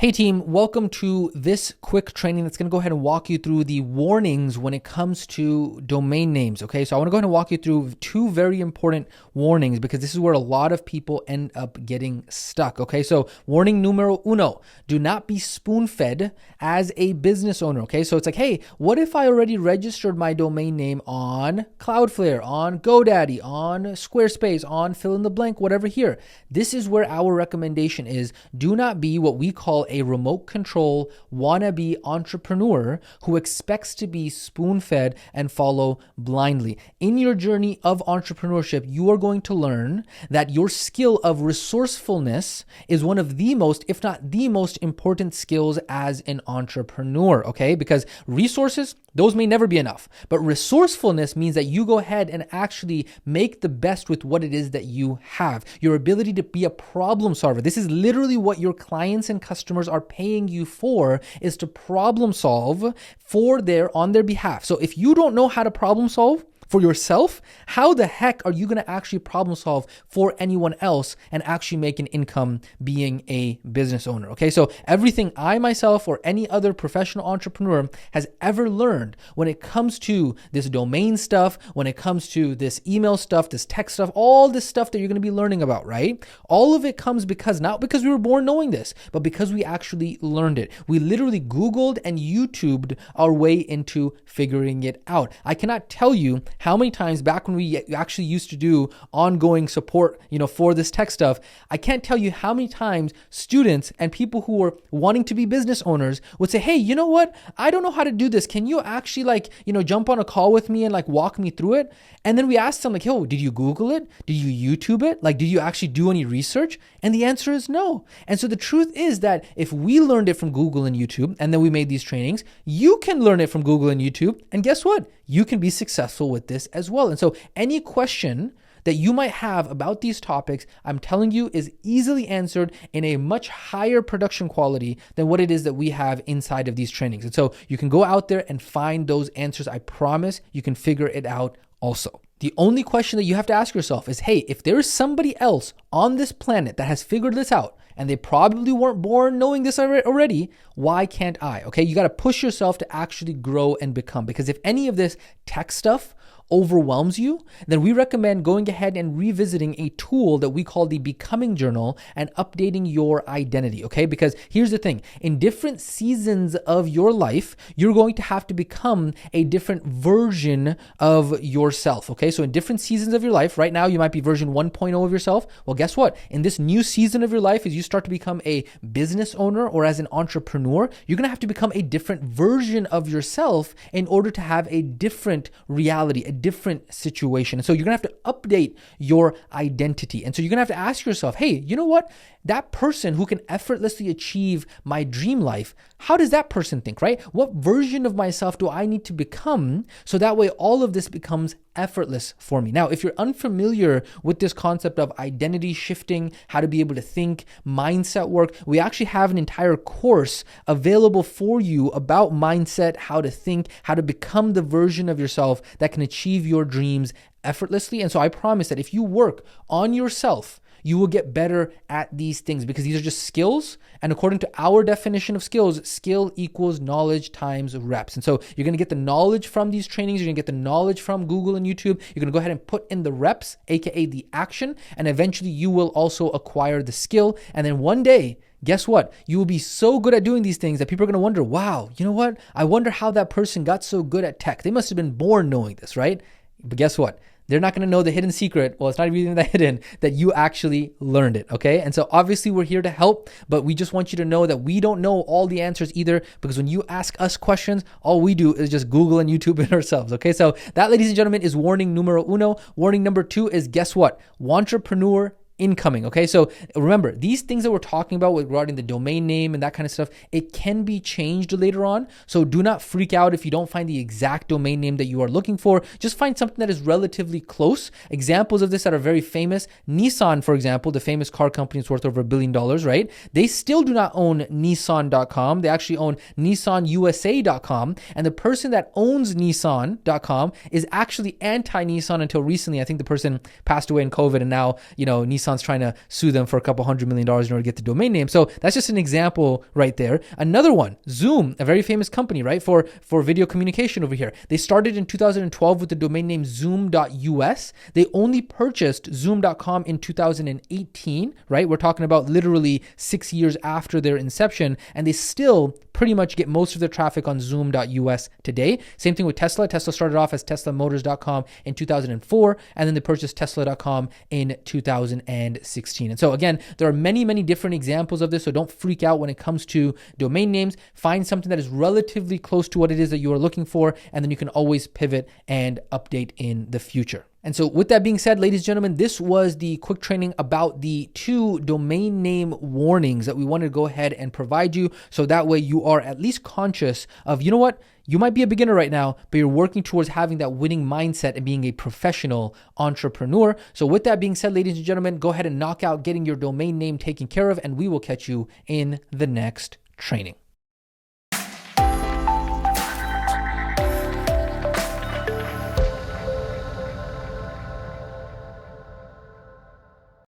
Hey team, welcome to this quick training that's going to go ahead and walk you through the warnings when it comes to domain names. Okay, so I want to go ahead and walk you through two very important warnings because this is where a lot of people end up getting stuck. Okay, so warning numero uno, do not be spoon-fed as a business owner. Okay, so it's like, hey, what if I already registered my domain name on Cloudflare, on GoDaddy, on Squarespace, on fill in the blank, whatever here. This is where our recommendation is, do not be what we call a remote control wannabe entrepreneur who expects to be spoon-fed and follow blindly. In your journey of entrepreneurship, you are going to learn that your skill of resourcefulness is one of the most, if not the most important skills as an entrepreneur, okay? Because resources, those may never be enough. But resourcefulness means that you go ahead and actually make the best with what it is that you have. Your ability to be a problem solver. This is literally what your clients and customers are paying you for, is to problem solve on their behalf. So if you don't know how to problem solve for yourself, how the heck are you going to actually problem solve for anyone else and actually make an income being a business owner? Okay, so everything I myself or any other professional entrepreneur has ever learned when it comes to this domain stuff, when it comes to this email stuff, this tech stuff, all this stuff that you're going to be learning about, right? All of it comes not because we were born knowing this, but because we actually learned it. We literally Googled and YouTubed our way into figuring it out. I cannot tell you how many times back when we actually used to do ongoing support, for this tech stuff, I can't tell you how many times students and people who were wanting to be business owners would say, hey, you know what? I don't know how to do this. Can you actually jump on a call with me and walk me through it? And then we asked them yo, did you Google it? Did you YouTube it? Did you actually do any research? And the answer is no. And so the truth is that if we learned it from Google and YouTube, and then we made these trainings, you can learn it from Google and YouTube. And guess what? You can be successful with this as well. And so any question that you might have about these topics, I'm telling you, is easily answered in a much higher production quality than what it is that we have inside of these trainings. And so you can go out there and find those answers. I promise you can figure it out also. The only question that you have to ask yourself is, hey, if there is somebody else on this planet that has figured this out, and they probably weren't born knowing this already, why can't I? Okay, you got to push yourself to actually grow and become. Because if any of this tech stuff overwhelms you, then we recommend going ahead and revisiting a tool that we call the Becoming Journal and updating your identity, okay? Because here's the thing, in different seasons of your life, you're going to have to become a different version of yourself, okay? So in different seasons of your life, right now you might be version 1.0 of yourself. Well, guess what? In this new season of your life, as you start to become a business owner or as an entrepreneur, you're going to have to become a different version of yourself in order to have a different reality, a different situation. And so you're going to have to update your identity. And so you're going to have to ask yourself, hey, you know what? That person who can effortlessly achieve my dream life, how does that person think, right? What version of myself do I need to become so that way all of this becomes effortless for me? Now, if you're unfamiliar with this concept of identity shifting, how to be able to think, mindset work, we actually have an entire course available for you about mindset, how to think, how to become the version of yourself that can achieve your dreams effortlessly. And so I promise that if you work on yourself, you will get better at these things because these are just skills. And according to our definition of skills, skill equals knowledge times reps. And so you're going to get the knowledge from these trainings. You're going to get the knowledge from Google and YouTube. You're going to go ahead and put in the reps, aka the action. And eventually you will also acquire the skill. And then one day, guess what? You will be so good at doing these things that people are going to wonder, wow, you know what? I wonder how that person got so good at tech. They must have been born knowing this, right? But guess what? They're not going to know the hidden secret. Well, it's not even that hidden, that you actually learned it, okay? And so obviously we're here to help, but we just want you to know that we don't know all the answers either, because when you ask us questions, all we do is just Google and YouTube it ourselves, okay? So that, ladies and gentlemen, is warning numero uno. Warning number two is, guess what? Wantrepreneur incoming. Okay, so remember, these things that we're talking about regarding the domain name and that kind of stuff, it can be changed later on. So do not freak out if you don't find the exact domain name that you are looking for. Just find something that is relatively close. Examples of this that are very famous: Nissan, for example, the famous car company is worth over $1 billion, right? They still do not own Nissan.com. They actually own NissanUSA.com. And the person that owns Nissan.com is actually anti-Nissan until recently. I think the person passed away in COVID, and now, Nissan Nissan's trying to sue them for a couple $100 million in order to get the domain name. So that's just an example right there. Another one, Zoom, a very famous company, right, for video communication over here. They started in 2012 with the domain name zoom.us. They only purchased zoom.com in 2018, right? We're talking about literally 6 years after their inception, and they still pretty much get most of their traffic on zoom.us today. Same thing with Tesla. Tesla started off as teslamotors.com in 2004, and then they purchased tesla.com in 2016. And so again, there are many, many different examples of this, so don't freak out when it comes to domain names. Find something that is relatively close to what it is that you are looking for, and then you can always pivot and update in the future. And so with that being said, ladies and gentlemen, this was the quick training about the 2 domain name warnings that we wanted to go ahead and provide you. So that way you are at least conscious of, you know what, you might be a beginner right now, but you're working towards having that winning mindset and being a professional entrepreneur. So with that being said, ladies and gentlemen, go ahead and knock out getting your domain name taken care of, and we will catch you in the next training.